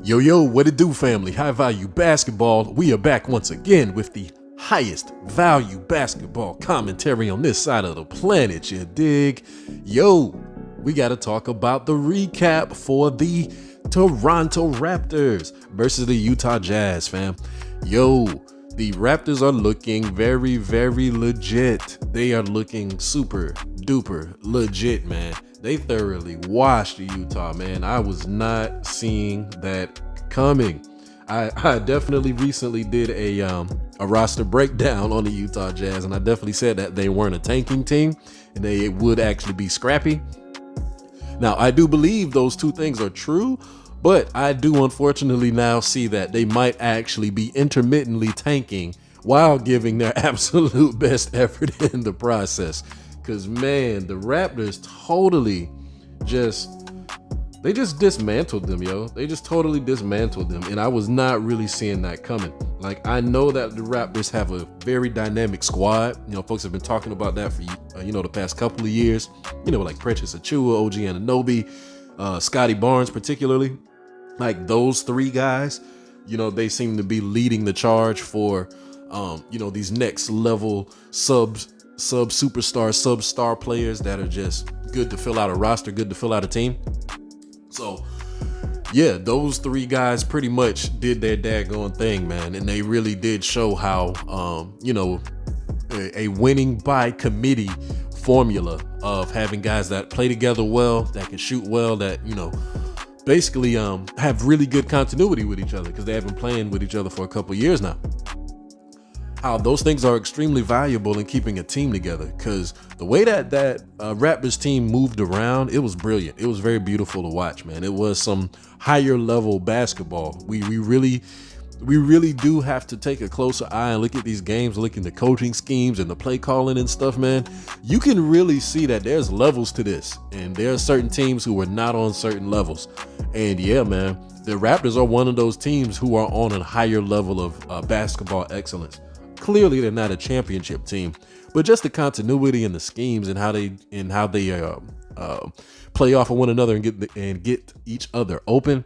Yo, what it do, family? High value basketball. We are back once again with the highest value basketball commentary on this side of the planet, you dig? Yo, we got to talk about the recap for the Toronto Raptors versus the Utah Jazz, fam. Yo, the Raptors are looking very, very legit. They are looking super duper legit, man. They thoroughly washed the Utah, man. I was not seeing that coming. I definitely recently did a roster breakdown on the Utah Jazz, and I definitely said that they weren't a tanking team and they would actually be scrappy. Now, I do believe those two things are true, but I do unfortunately now see that they might actually be intermittently tanking while giving their absolute best effort in the process. Because, man, the Raptors totally they just dismantled them, yo. They just totally dismantled them. And I was not really seeing that coming. Like, I know that the Raptors have a very dynamic squad. You know, folks have been talking about that for, the past couple of years. You know, like Precious Achiuwa, OG Anunoby, Scotty Barnes particularly. Like, those three guys, they seem to be leading the charge for, these next level sub-star players that are just good to fill out a roster, good to fill out a team. So, yeah, those three guys pretty much did their daggone thing, man. And they really did show how, a winning by committee formula of having guys that play together well, that can shoot well, that, basically have really good continuity with each other because they have been playing with each other for a couple years now. How those things are extremely valuable in keeping a team together, because the way that Raptors team moved around, it was brilliant. It was very beautiful to watch, man. It was some higher level basketball. We really do have to take a closer eye and look at these games, look at the coaching schemes and the play calling and stuff, man. You can really see that there's levels to this, and there are certain teams who are not on certain levels. And yeah, man, the Raptors are one of those teams who are on a higher level of basketball excellence. Clearly, they're not a championship team, but just the continuity and the schemes and how they play off of one another and get each other open.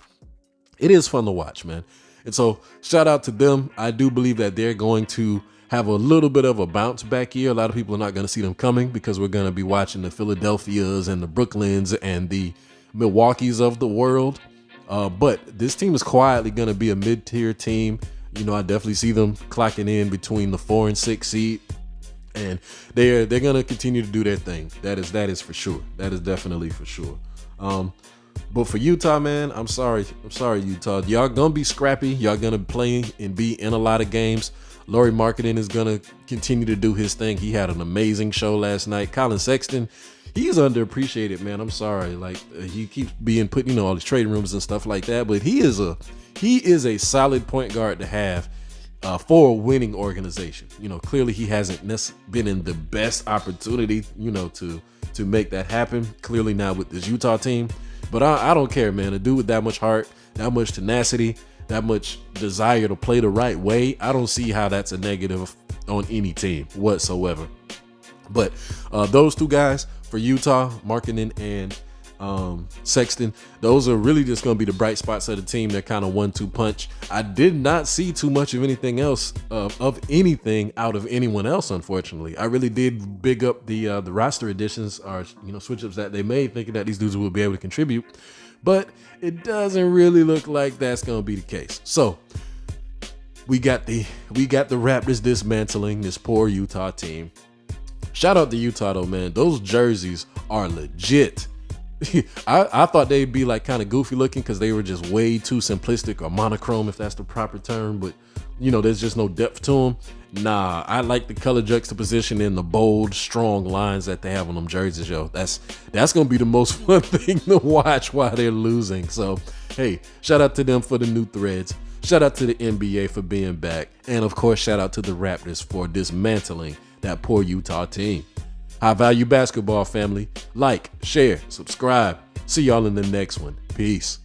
It is fun to watch, man. And so, shout out to them. I do believe that they're going to have a little bit of a bounce back year. A lot of people are not going to see them coming because we're going to be watching the Philadelphias and the Brooklyns and the Milwaukees of the world. But this team is quietly going to be a mid-tier team. I definitely see them clocking in between the 4 and 6 seed, and they're gonna continue to do their thing. That is for sure. That is definitely for sure. But for Utah, man, I'm sorry, Utah. Y'all gonna be scrappy. Y'all gonna play and be in a lot of games. Lauri Markkanen is gonna continue to do his thing. He had an amazing show last night. Colin Sexton, he's underappreciated, man. I'm sorry. Like, he keeps being put, all these trading rooms and stuff like that, but he is a solid point guard to have for a winning organization. Clearly he hasn't been in the best opportunity, to make that happen. Clearly not with this Utah team, but I don't care, man. A dude with that much heart, that much tenacity, that much desire to play the right way, I don't see how that's a negative on any team whatsoever. But those two guys for Utah, Markkanen and Sexton, those are really just going to be the bright spots of the team. They're kind of 1-2 punch. I did not see too much of anything else of anything out of anyone else, unfortunately. I really did big up the roster additions or switch ups that they made, thinking that these dudes would be able to contribute, but it doesn't really look like that's going to be the case. So we got the Raptors dismantling this poor Utah team. Shout out to Utah though, man. Those jerseys are legit. I thought they'd be like kind of goofy looking because they were just way too simplistic or monochrome, if that's the proper term, but there's just no depth to them. Nah, I like the color juxtaposition and the bold, strong lines that they have on them jerseys, yo. That's gonna be the most fun thing to watch while they're losing. So hey, shout out to them for the new threads. Shout out to the NBA for being back, and of course shout out to the Raptors for dismantling that poor Utah team. High value basketball, family. Like, share, subscribe. See y'all in the next one. Peace.